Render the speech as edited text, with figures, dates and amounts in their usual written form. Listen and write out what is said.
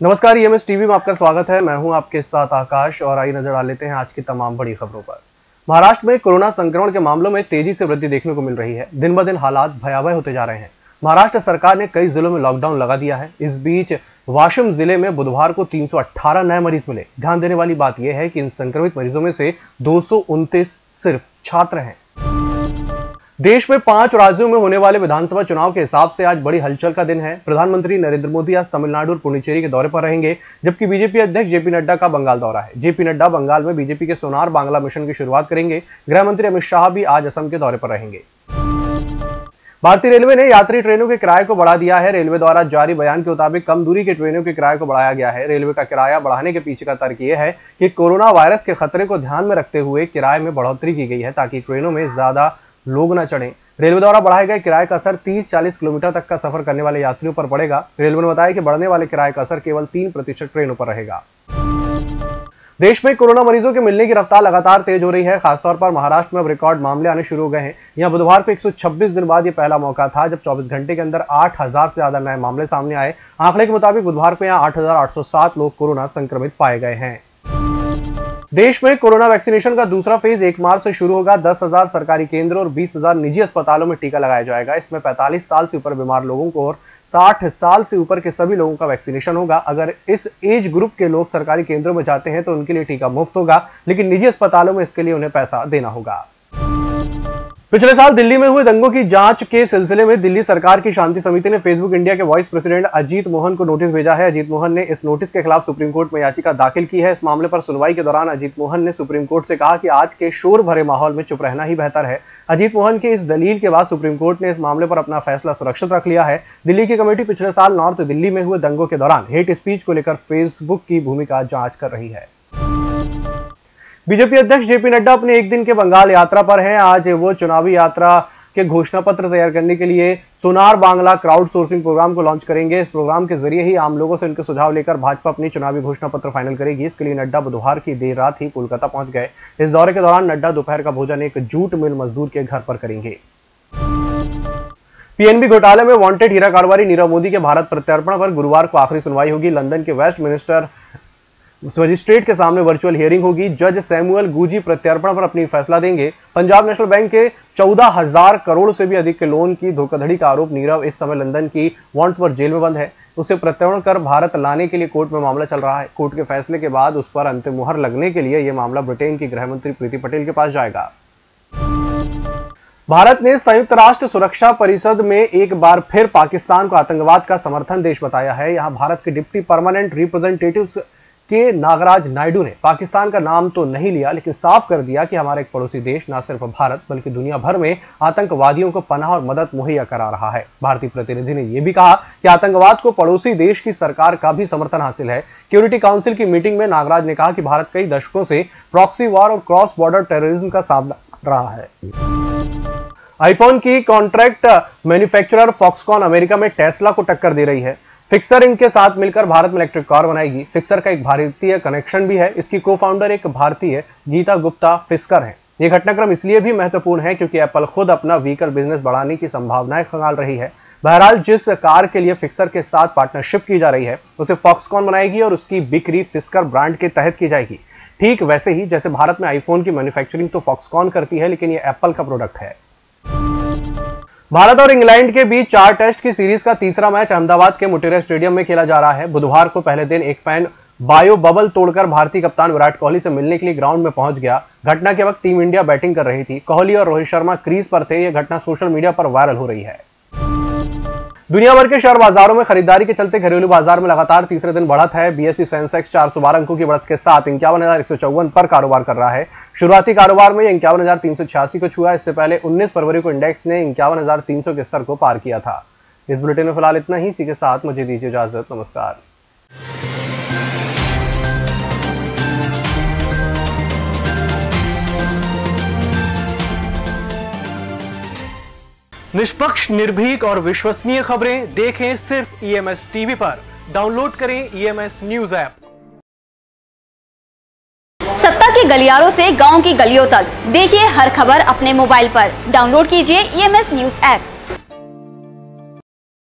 नमस्कार, EMS TV में आपका स्वागत है। मैं हूं आपके साथ आकाश और आइए नजर डाल लेते हैं आज की तमाम बड़ी खबरों पर। महाराष्ट्र में कोरोना संक्रमण के मामलों में तेजी से वृद्धि देखने को मिल रही है। दिन ब दिन हालात भयावह होते जा रहे हैं। महाराष्ट्र सरकार ने कई जिलों में लॉकडाउन लगा दिया है। इस बीच वाशिम जिले में बुधवार को 318 नए मरीज मिले। ध्यान देने वाली बात यह है कि इन संक्रमित मरीजों में से 229 सिर्फ छात्र हैं। देश में 5 राज्यों में होने वाले विधानसभा चुनाव के हिसाब से आज बड़ी हलचल का दिन है। प्रधानमंत्री नरेंद्र मोदी आज तमिलनाडु और पुडुचेरी के दौरे पर रहेंगे, जबकि बीजेपी अध्यक्ष जेपी नड्डा का बंगाल दौरा है। जेपी नड्डा बंगाल में बीजेपी के सोनार बांग्ला मिशन की शुरुआत करेंगे। गृह मंत्री अमित शाह भी आज असम के दौरे पर रहेंगे। भारतीय रेलवे ने यात्री ट्रेनों के किराए को बढ़ा दिया है। रेलवे द्वारा जारी बयान के मुताबिक कम दूरी की ट्रेनों के किराए को बढ़ाया गया है। रेलवे का किराया बढ़ाने के पीछे का तर्क यह है कि कोरोना वायरस के खतरे को ध्यान में रखते हुए किराए में बढ़ोतरी की गई है, ताकि ट्रेनों में ज्यादा लोग न चढ़ें। रेलवे द्वारा बढ़ाए गए किराए का असर 30-40 किलोमीटर तक का सफर करने वाले यात्रियों पर पड़ेगा। रेलवे ने बताया कि बढ़ने वाले किराए का असर केवल 3% ट्रेनों पर रहेगा। देश में कोरोना मरीजों के मिलने की रफ्तार लगातार तेज हो रही है। खासतौर पर महाराष्ट्र में अब रिकॉर्ड मामले आने शुरू हो गए हैं। यहां बुधवार को 126 दिन बाद यह पहला मौका था जब 24 घंटे के अंदर 8000 से ज्यादा नए मामले सामने आए। आंकड़े के मुताबिक बुधवार को यहां 8807 लोग कोरोना संक्रमित पाए गए हैं। देश में कोरोना वैक्सीनेशन का दूसरा फेज 1 मार्च से शुरू होगा। 10,000 सरकारी केंद्रों और 20,000 निजी अस्पतालों में टीका लगाया जाएगा। इसमें 45 साल से ऊपर बीमार लोगों को और 60 साल से ऊपर के सभी लोगों का वैक्सीनेशन होगा। अगर इस एज ग्रुप के लोग सरकारी केंद्रों में जाते हैं तो उनके लिए टीका मुफ्त होगा, लेकिन निजी अस्पतालों में इसके लिए उन्हें पैसा देना होगा। पिछले साल दिल्ली में हुए दंगों की जांच के सिलसिले में दिल्ली सरकार की शांति समिति ने फेसबुक इंडिया के वाइस प्रेसिडेंट अजीत मोहन को नोटिस भेजा है। अजीत मोहन ने इस नोटिस के खिलाफ सुप्रीम कोर्ट में याचिका दाखिल की है। इस मामले पर सुनवाई के दौरान अजीत मोहन ने सुप्रीम कोर्ट से कहा कि आज के शोर भरे माहौल में चुप रहना ही बेहतर है। अजीत मोहन की इस दलील के बाद सुप्रीम कोर्ट ने इस मामले पर अपना फैसला सुरक्षित रख लिया है। दिल्ली की कमेटी पिछले साल नॉर्थ दिल्ली में हुए दंगों के दौरान हेट स्पीच को लेकर फेसबुक की भूमिका जांच कर रही है। बीजेपी अध्यक्ष जेपी नड्डा अपने एक दिन के बंगाल यात्रा पर हैं। आज वो चुनावी यात्रा के घोषणा पत्र तैयार करने के लिए Sonar Bangla crowd sourcing programme को लॉन्च करेंगे। इस प्रोग्राम के जरिए ही आम लोगों से उनके सुझाव लेकर भाजपा अपनी चुनावी घोषणा पत्र फाइनल करेगी। इसके लिए नड्डा बुधवार की देर रात ही कोलकाता पहुंच गए। इस दौरे के दौरान नड्डा दोपहर का भोजन एक जूट मिल मजदूर के घर पर करेंगे। पीएनबी घोटाले में वांटेड हीरा कारोबारी नीरव मोदी के भारत प्रत्यर्पण पर गुरुवार को आखिरी सुनवाई होगी। लंदन के वेस्टमिनिस्टर मजिस्ट्रेट के सामने वर्चुअल हियरिंग होगी। जज सैमुअल गूजी प्रत्यर्पण पर अपनी फैसला देंगे। पंजाब नेशनल बैंक के 14,000 करोड़ से भी अधिक के लोन की धोखाधड़ी का आरोप नीरव इस समय लंदन की वांट्सवर्थ जेल में बंद है। उसे प्रत्यर्पण कर भारत लाने के लिए कोर्ट में मामला चल रहा है। कोर्ट के फैसले के बाद उस पर अंतिम मुहर लगने के लिए यह मामला ब्रिटेन की गृह मंत्री प्रीति पटेल के पास जाएगा। भारत ने संयुक्त राष्ट्र सुरक्षा परिषद में एक बार फिर पाकिस्तान को आतंकवाद का समर्थन देश बताया है। यहां भारत के डिप्टी परमानेंट रिप्रेजेंटेटिव के नागराज नायडू ने पाकिस्तान का नाम तो नहीं लिया, लेकिन साफ कर दिया कि हमारा एक पड़ोसी देश न सिर्फ भारत बल्कि दुनिया भर में आतंकवादियों को पनाह और मदद मुहैया करा रहा है। भारतीय प्रतिनिधि ने यह भी कहा कि आतंकवाद को पड़ोसी देश की सरकार का भी समर्थन हासिल है। सिक्योरिटी काउंसिल की मीटिंग में नागराज ने कहा कि भारत कई दशकों से प्रॉक्सी वॉर और क्रॉस बॉर्डर टेररिज्म का सामना कर रहा है। आईफोन की कॉन्ट्रैक्ट मैन्युफैक्चरर फॉक्सकॉन अमेरिका में टेस्ला को टक्कर दे रही है। फिक्सर इनके साथ मिलकर भारत में इलेक्ट्रिक कार बनाएगी। फिक्सर का एक भारतीय कनेक्शन भी है। इसकी को फाउंडर एक भारतीय गीता गुप्ता फिस्कर है। यह घटनाक्रम इसलिए भी महत्वपूर्ण है क्योंकि एप्पल खुद अपना व्हीकल बिजनेस बढ़ाने की संभावनाएं खंगाल रही है। बहरहाल जिस कार के लिए फिक्सर के साथ पार्टनरशिप की जा रही है उसे फॉक्सकॉन बनाएगी और उसकी बिक्री फिस्कर ब्रांड के तहत की जाएगी। ठीक वैसे ही जैसे भारत में आईफोन की मैन्युफैक्चरिंग तो फॉक्सकॉन करती है, लेकिन यह एप्पल का प्रोडक्ट है। भारत और इंग्लैंड के बीच 4 टेस्ट की सीरीज का तीसरा मैच अहमदाबाद के मोटेरा स्टेडियम में खेला जा रहा है। बुधवार को पहले दिन एक फैन बायो बबल तोड़कर भारतीय कप्तान विराट कोहली से मिलने के लिए ग्राउंड में पहुंच गया। घटना के वक्त टीम इंडिया बैटिंग कर रही थी। कोहली और रोहित शर्मा क्रीज पर थे। यह घटना सोशल मीडिया पर वायरल हो रही है। दुनिया भर के शेयर बाजारों में खरीदारी के चलते घरेलू बाजार में लगातार तीसरे दिन बढ़त है। बीएसई सेंसेक्स 412 अंकों की बढ़त के साथ 51,154 पर कारोबार कर रहा है। शुरुआती कारोबार में 51,386 को छुआ। इससे पहले 19 फरवरी को इंडेक्स ने 51,300 के स्तर को पार किया था। इस बुलेटिन में फिलहाल इतना ही। इसी के साथ मुझे दीजिए इजाजत। नमस्कार। निष्पक्ष, निर्भीक और विश्वसनीय खबरें देखें सिर्फ ईएमएस टीवी पर। डाउनलोड करें ईएमएस न्यूज ऐप। सत्ता के गलियारों से गांव की गलियों तक देखिए हर खबर अपने मोबाइल पर। डाउनलोड कीजिए ईएमएस न्यूज ऐप।